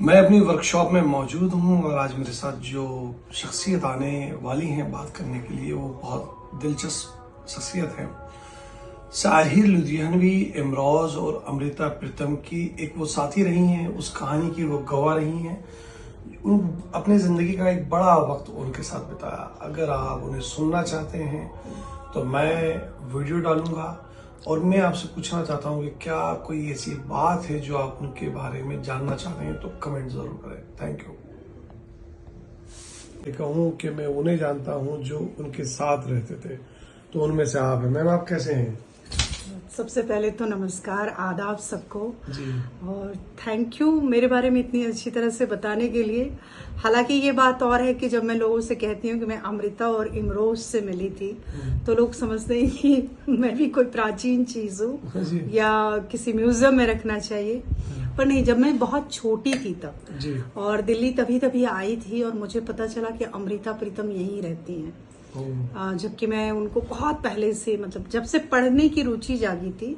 मैं अपनी वर्कशॉप में मौजूद हूँ और आज मेरे साथ जो शख्सियत आने वाली हैं बात करने के लिए वो बहुत दिलचस्प शख्सियत है। साहिर लुधियानवी, इमरोज और अमृता प्रीतम की एक वो साथी रही हैं, उस कहानी की वो गवाह रही हैं। उन अपनी ज़िंदगी का एक बड़ा वक्त उनके साथ बिताया। अगर आप उन्हें सुनना चाहते हैं तो मैं वीडियो डालूंगा और मैं आपसे पूछना चाहता हूँ कि क्या कोई ऐसी बात है जो आप उनके बारे में जानना चाहते हैं तो कमेंट जरूर करें। Thank you. कहूँ कि मैं उन्हें जानता हूँ जो उनके साथ रहते थे, तो उनमें से आप हैं। मैम, आप कैसे हैं? सबसे पहले तो नमस्कार, आदाब सबको जी। और थैंक यू मेरे बारे में इतनी अच्छी तरह से बताने के लिए। हालांकि ये बात और है कि जब मैं लोगों से कहती हूँ कि मैं अमृता और इमरोज से मिली थी तो लोग समझते हैं कि मैं भी कोई प्राचीन चीज हूँ या किसी म्यूजियम में रखना चाहिए, पर नहीं। जब मैं बहुत छोटी थी तब जी। और दिल्ली तभी आई थी और मुझे पता चला कि अमृता प्रीतम यहीं रहती हैं। जबकि मैं उनको बहुत पहले से, मतलब जब से पढ़ने की रुचि जागी थी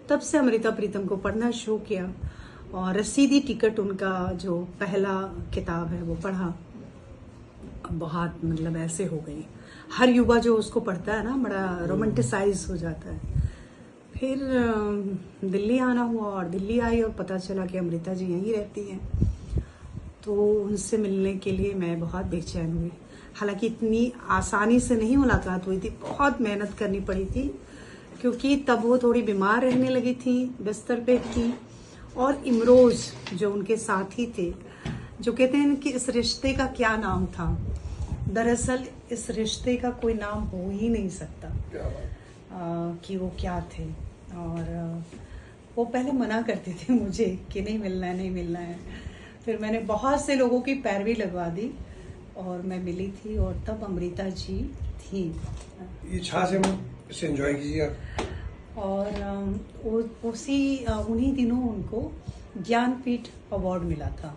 तब से अमृता प्रीतम को पढ़ना शुरू किया और रसीदी टिकट उनका जो पहला किताब है वो पढ़ा। बहुत मतलब ऐसे हो गई, हर युवा जो उसको पढ़ता है ना बड़ा रोमांटिसाइज हो जाता है। फिर दिल्ली आना हुआ और दिल्ली आई और पता चला कि अमृता जी यहीं रहती हैं, तो उनसे मिलने के लिए मैं बहुत बेचैन हुई। हालांकि इतनी आसानी से नहीं मुलाकात हुई थी, बहुत मेहनत करनी पड़ी थी क्योंकि तब वो थोड़ी बीमार रहने लगी थी, बिस्तर पे थी। और इमरोज जो उनके साथी थे, जो कहते हैं कि इस रिश्ते का क्या नाम था, दरअसल इस रिश्ते का कोई नाम हो ही नहीं सकता कि वो क्या थे। और वो पहले मना करते थे मुझे कि नहीं मिलना है, नहीं मिलना है। फिर मैंने बहुत से लोगों की पैरवी लगवा दी और मैं मिली थी और तब अमृता जी थी। ये छा से मैं इसे एंजॉय कीजिए। और उन्हीं दिनों उनको ज्ञानपीठ अवार्ड मिला था,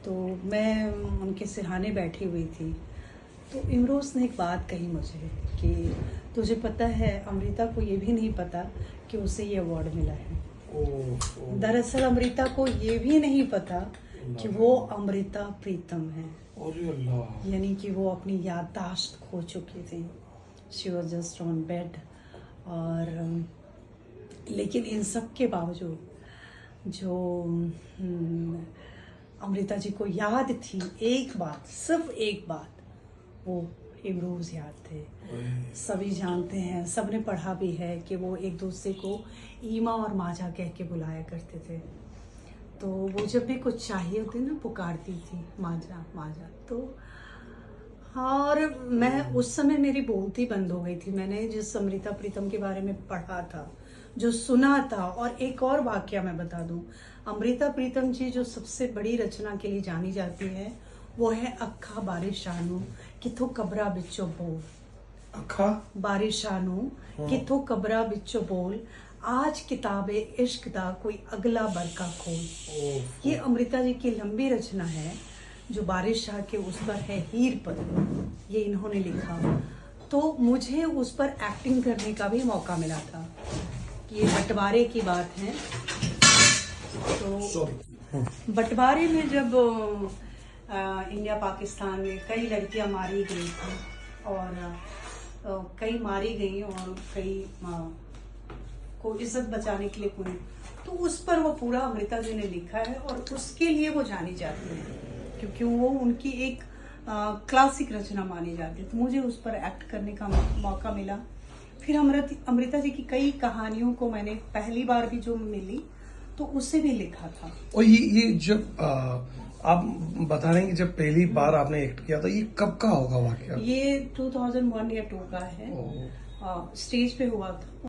तो मैं उनके सिरहाने बैठी हुई थी। तो इमरोज ने एक बात कही मुझे कि तुझे पता है, अमृता को ये भी नहीं पता कि उसे ये अवार्ड मिला है। दरअसल अमृता को ये भी नहीं पता कि वो अमृता प्रीतम है, यानी कि वो अपनी याददाश्त खो चुकी थी। She was just on bed. और लेकिन इन सब के बावजूद जो अमृता जी को याद थी एक बात, सिर्फ एक बात, वो इमरोज याद थे। सभी जानते हैं, सबने पढ़ा भी है कि वो एक दूसरे को ईमा और माजा कह के बुलाया करते थे। तो वो जब भी कुछ चाहिए होते ना पुकारती थी, माजा माजा। तो और मैं उस समय मेरी बोलती बंद हो गई थी। मैंने जिस अमृता प्रीतम के बारे में पढ़ा था, जो सुना था। और एक और वाकया मैं बता दूं, अमृता प्रीतम जी जो सबसे बड़ी रचना के लिए जानी जाती है वो है अखा बारिशानू किथो कबरा बिचो बोल। अखा बारिशानू किथो कबरा बिचो बोल, आज किताबे इश्क दा कोई अगला बरका खोल। ये अमृता जी की लंबी रचना है जो बारिश शाह के उस पर है, हीर पर, ये इन्होंने लिखा। तो मुझे उस पर एक्टिंग करने का भी मौका मिला था। ये बंटवारे की बात है। तो बंटवारे में जब इंडिया पाकिस्तान में कई लड़कियां मारी गई थी और कई मारी गई और कई को इज्जत बचाने के लिए कोई, तो उस पर वो पूरा अमृता जी ने लिखा है और उसके लिए वो जानी जाती है क्योंकि वो उनकी एक क्लासिक रचना मानी जाती है। तो मुझे उस पर एक्ट करने का मौका मिला। फिर अमृता जी की कई कहानियों को मैंने पहली बार भी जो मिली तो उसे भी लिखा था। और ये जब आप बता रहे हैं कि जब पहली बार आपने एक्ट किया था, ये कब का होगा वाकया? ये 2001 या 2 का है। स्टेज पे हुआ था।